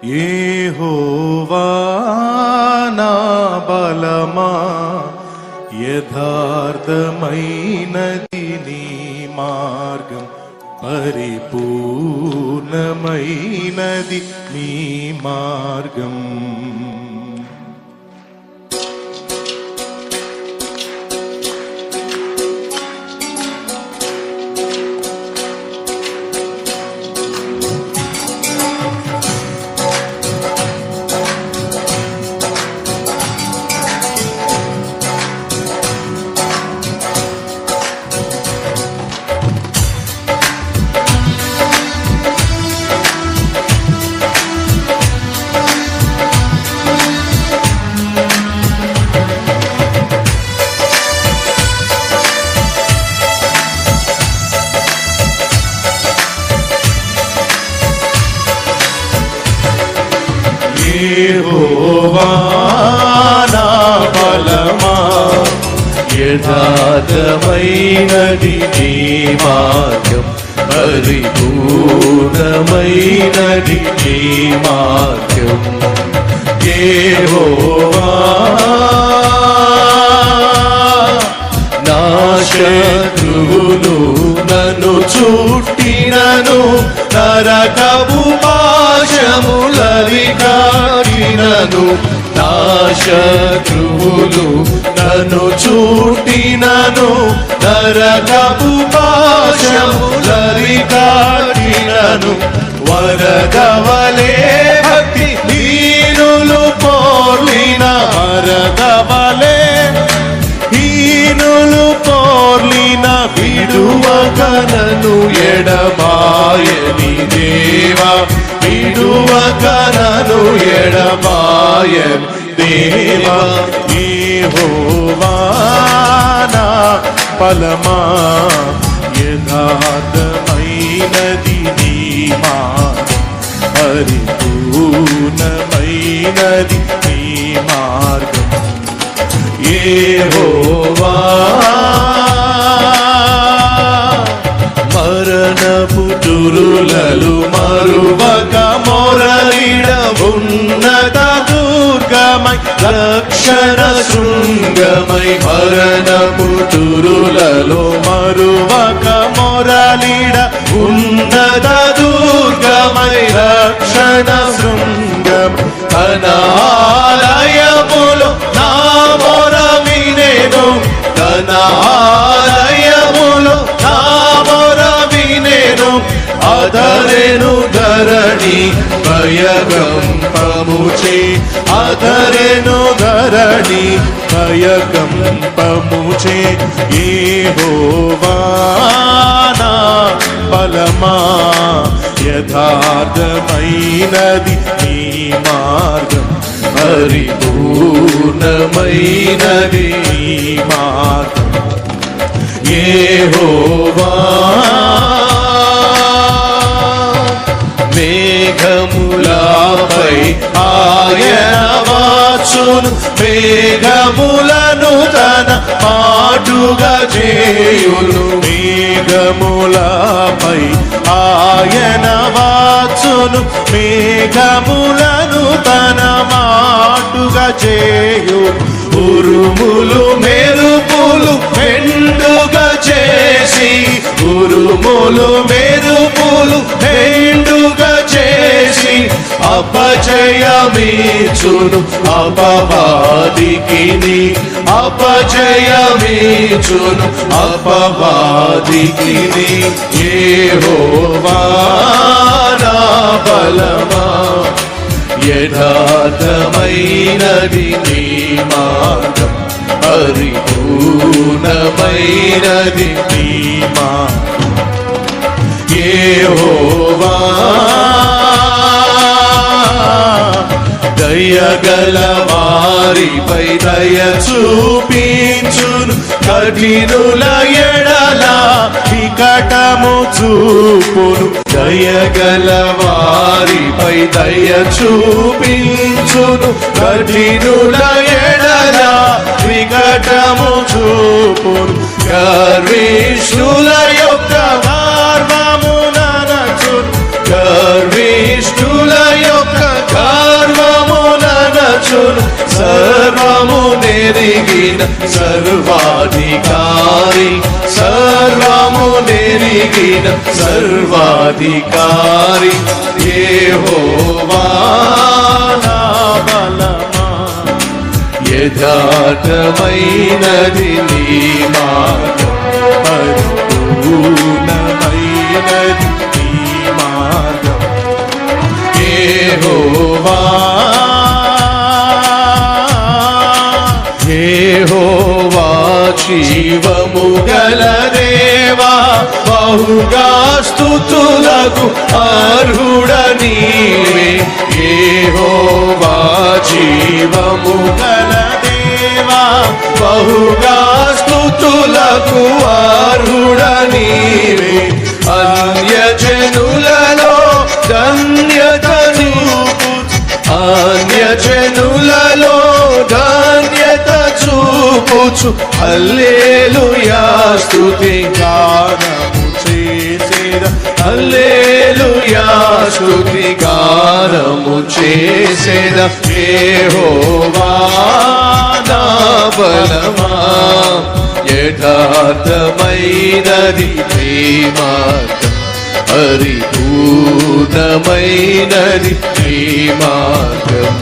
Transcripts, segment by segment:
యెహోవా నా బలమా, యథార్థమైనది నీ మార్గం, పరిపూర్ణమైనది నీ మార్గం. యెహోవా నా బలమా, యథార్థమైనది నీ మార్గం, పరిపూర్ణమైనది నీ మార్గం. యెహోవా నా శత్రువులు నన్ను చుట్టినను, నరకపు పాశములవి కాకినను. నా శత్రువులు నన్ను చుట్టినను, నరకపు పాశములవి కాకినను. వరదవలే భక్తి హీనులు పోర్లిన, వరదవలే హీనులు పోర్లిన, విడువకనను ఎడబాయని దేవా, విడువకనను ఎడబాయని దేవా. యెహోవా నా బలమా, యథార్థమైనది నీ మార్గం, పరిపూర్ణమైనది నీ మార్గం. యెహోవా మరణపు దురులలో మరువక మొరలిడ, ఉన్నత దుర్గమై రక్షణ శృంగమై. మరణపు దురులలో మరువక మొరలిడ, ఉన్నత దుర్గమై రక్షణ శృంగం. తన ఆలయములో నా మొర వినెను, తన ఆలయములో నా మొర వినెను. అదరెను ధరణి భయకంపముచే, అదరెను ధరణి భయకంపముచే. యెహోవా నా బలమా, యథార్థమైనది నీ మార్గం, పరిపూర్ణమైనది నీ మార్గం. యెహోవా మేఘములపై ఆయన వచ్చును, మేఘములను తన మాటుగా చేయును. మేఘములపై ఆయన వచ్చును, మేఘములను తన మాటుగా చేయు. ఉరుములు మెరుపులు మెండుగా చేసి, ఉరుములు మెరుపులు మెండుగా చేసి, అపజయమీచును అపవాదికిని, అపజయమీచును అపవాదికిని. యెహోవా నా బలమా, యథార్థమైనది నీ మార్గం, పరిపూర్ణమైనది నీ మార్గం. యెహోవా దయగల వారిపై దయ చూపించును, కఠినుల ఎడల వికటము చూపును. దయగల వారిపై దయ చూపించును, కఠినుల ఎడల వికటము చూపును. గర్విష్ఠుల యొక్క గర్వము ననచును, గర్విష్ఠుల యొక్క సర్వాధికారి సర్వము నెరిగిన సర్వాధికారి యెహోవా నా బలమా యథార్థమైనది నీ మార్గం పరిపూర్ణమైనది నీ మార్గం యెహోవా యెహోవా జీవము గల దేవా బహుగా స్తుతులకు అర్హుడ నీవే యెహోవా జీవము గల దేవా బహుగా స్తుతులకు అర్హుడ నీవే అన్యజనులలో ధన్యత చూపుచు అన్యజనులలో ధన్యత చూపుచు హల్లెలూయా స్తుతి గానము చేసేద హల్లెలూయా స్తుతి గానము చేసేద యెహోవా నా బలమా యథార్థమైనది నీ మార్గం పరిపూర్ణమైనది నీ మార్గం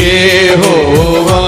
యెహోవా